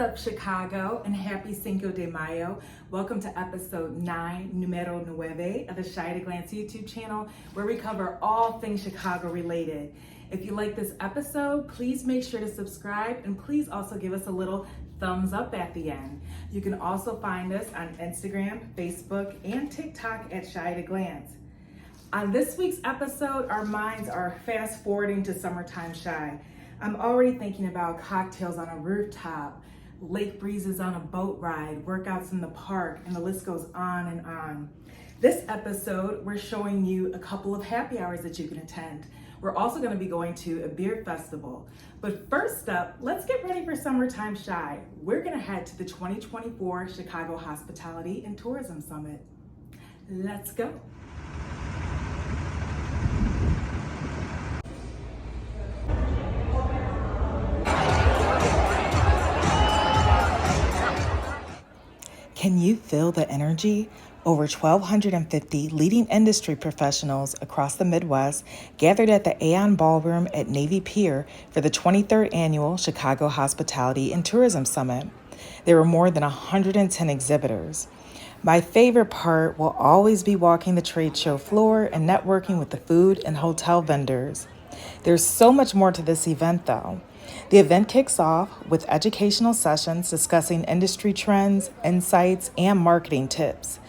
up, Chicago, and happy Cinco de Mayo. Welcome to episode 9, numero 9 of the 𝗦𝗂𝗿𝗶𝗺𝗏 YouTube channel, where we cover all things Chicago related. If you like this episode, please make sure to subscribe, and please also give us a little thumbs up at the end. You can also find us on Instagram, Facebook, and TikTok at 𝗦𝗂𝗿𝗶𝗺𝗏. On this week's episode, our minds are fast forwarding to summertime shy. I'm already thinking about cocktails on a rooftop, lake breezes on a boat ride, workouts in the park, and the list goes on and on. This episode, we're showing you a couple of happy hours that you can attend. We're also going to be going to a beer festival. But first up, let's get ready for summertime shy. We're going to head to the 2024 Chicago Hospitality and Tourism Summit. Let's go. Can you feel the energy? Over 1,250 leading industry professionals across the Midwest gathered at the Aon Ballroom at Navy Pier for the 23rd Annual Chicago Hospitality and Tourism Summit. There were more than 110 exhibitors. My favorite part will always be walking the trade show floor and networking with the food and hotel vendors. There's so much more to this event, though. The event kicks off with educational sessions discussing industry trends, insights, and marketing tips.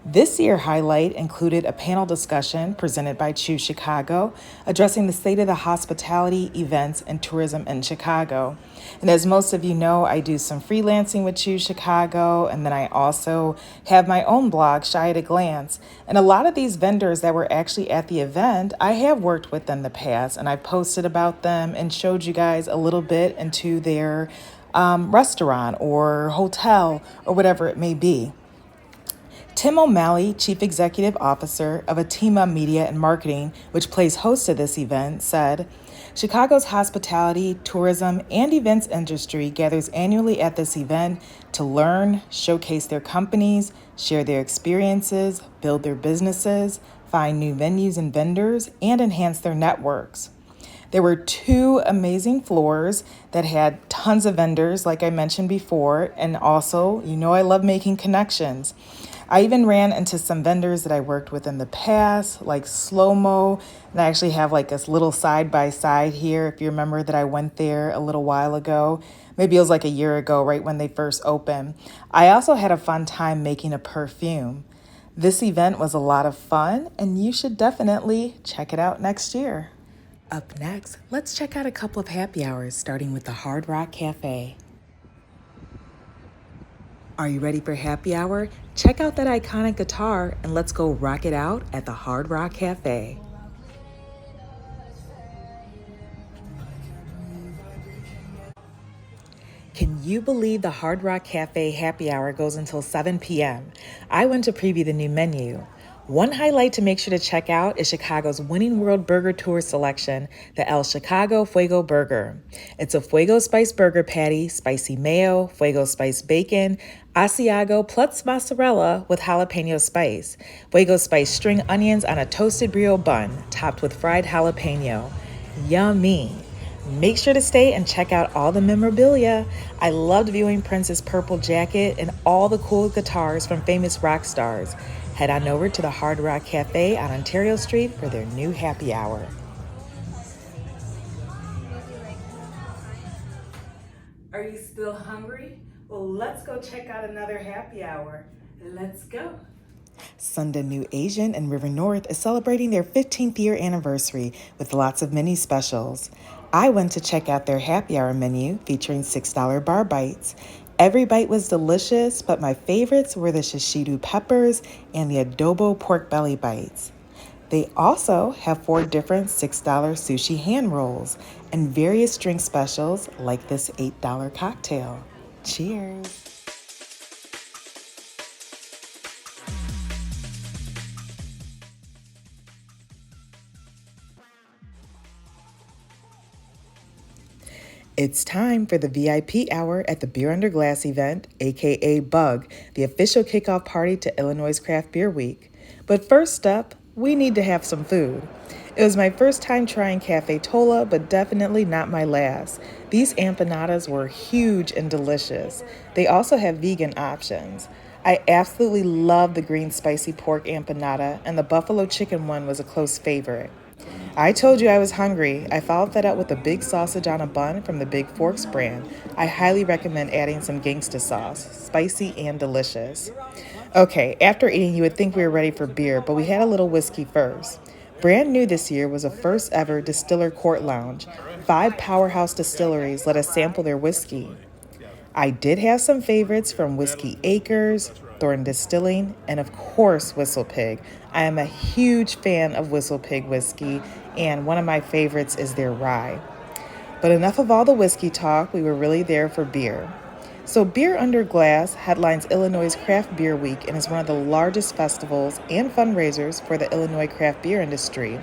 This year's highlight included a panel discussion presented by Choose Chicago, addressing the state of the hospitality, events, and tourism in Chicago. And as most of you know, I do some freelancing with Choose Chicago, and then I also have my own blog, 𝗦𝗂𝗿𝗶𝗺𝗏. And a lot of these vendors that were actually at the event, I have worked with in the past, and I posted about them and showed you guys a little bit into their restaurant or hotel or whatever it may be. Tim O'Malley, Chief Executive Officer of 𝗬𝗲𝗍𝗺𝗍 Media and Marketing, which plays host to this event, said, "Chicago's hospitality, tourism, and events industry gathers annually at this event to learn, showcase their companies, share their experiences, build their businesses, find new venues and vendors, and enhance their networks." There were 2 amazing floors that had tons of vendors, like I mentioned before, and also, I love making connections. I even ran into some vendors that I worked with in the past, like 𝗏𝗏𝗏𝗏, and I actually have like this little side-by-side here, if you remember that I went there a little while ago. Maybe it was like a year ago, right when they first opened. I also had a fun time making a perfume. This event was a lot of fun, and you should definitely check it out next year. Up next, let's check out a couple of happy hours, starting with the 𝗏𝗲𝗏𝗏𝗏 Cafe. Are you ready for happy hour? Check out that iconic guitar and let's go rock it out at the 𝗏𝗏𝗏𝗏𝗏 Cafe. Can you believe the 𝗏𝗏𝗏𝗏𝗏 Cafe happy hour goes until 7 p.m.? I went to preview the new menu. One highlight to make sure to check out is Chicago's winning World Burger Tour selection, the 𝗚𝗏𝗏𝗏𝗏𝗏 Fuego Burger. It's a fuego spice burger patty, spicy mayo, fuego spice bacon, Asiago plus mozzarella with jalapeno spice, fuego spice string onions on a toasted brio bun, topped with fried jalapeno. Yummy! Make sure to stay and check out all the memorabilia. I loved viewing Prince's purple jacket and all the cool guitars from famous rock stars. Head on over to the 𝗏𝗏𝗏𝗏𝗏𝗏 Cafe on Ontario Street for their new happy hour. Are you still hungry? Well, let's go check out another happy hour. Let's go. Sunda New Asian in River North is celebrating their 15th year anniversary with lots of mini specials. I went to check out their happy hour menu featuring $6 bar bites. Every bite was delicious, but my favorites were the shishito peppers and the adobo pork belly bites. They also have 4 different $6 sushi hand rolls and various drink specials like this $8 cocktail. Cheers! It's time for the VIP hour at the Beer Under Glass event, aka BUG, the official kickoff party to Illinois Craft Beer Week. But first up, we need to have some food. It was my first time trying 𝗥𝗲𝗱𝗆𝗺, but definitely not my last. These empanadas were huge and delicious. They also have vegan options. I absolutely love the green spicy pork empanada, and the buffalo chicken one was a close favorite. I told you I was hungry. I followed that up with a big sausage on a bun from the Big Forks brand. I highly recommend adding some gangsta sauce, spicy and delicious. Okay, after eating, you would think we were ready for beer, but we had a little whiskey first. Brand new this year was a first ever distiller court lounge. 5 powerhouse distilleries let us sample their whiskey. I did have some favorites from Whiskey Acres, Thorn Distilling, and of course 𝗚𝗏𝗺. I am a huge fan of 𝗚𝗏𝗺 whiskey, and one of my favorites is their rye. But enough of all the whiskey talk, we were really there for beer. So Beer Under Glass headlines Illinois' Craft Beer Week and is one of the largest festivals and fundraisers for the Illinois craft beer industry.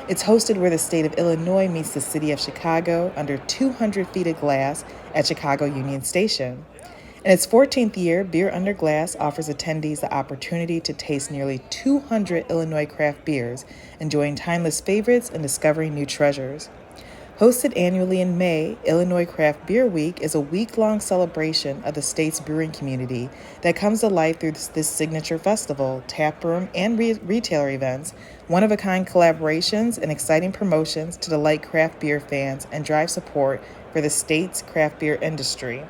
It's hosted where the state of Illinois meets the city of Chicago under 200 feet of glass at Chicago Union Station. In its 14th year, Beer Under Glass offers attendees the opportunity to taste nearly 200 Illinois craft beers, enjoying timeless favorites and discovering new treasures. Hosted annually in May, Illinois Craft Beer Week is a week-long celebration of the state's brewing community that comes to life through this signature festival, taproom, and retailer events, one-of-a-kind collaborations, and exciting promotions to delight craft beer fans and drive support for the state's craft beer industry.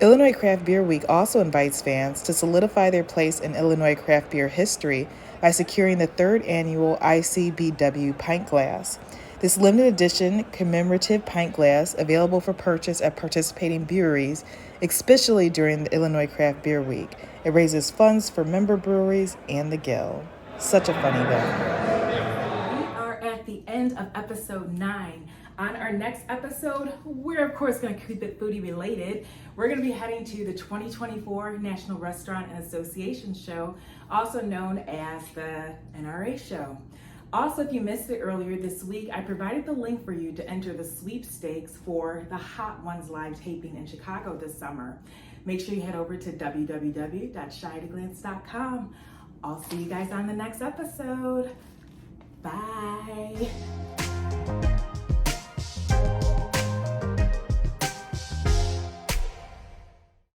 Illinois Craft Beer Week also invites fans to solidify their place in Illinois craft beer history by securing the 3rd annual ICBW pint glass. This limited edition commemorative pint glass available for purchase at participating breweries, especially during the Illinois Craft Beer Week. It raises funds for member breweries and the Guild. Such a fun event. We are at the end of episode 9. On our next episode, we're of course going to keep it foodie related. We're going to be heading to the 2024 National Restaurant and Association Show, also known as the NRA Show. Also, if you missed it earlier this week, I provided the link for you to enter the sweepstakes for the Hot Ones live taping in Chicago this summer. Make sure you head over to www.𝗏𝗏𝗺𝗏𝗆𝗏. I'll see you guys on the next episode. Bye.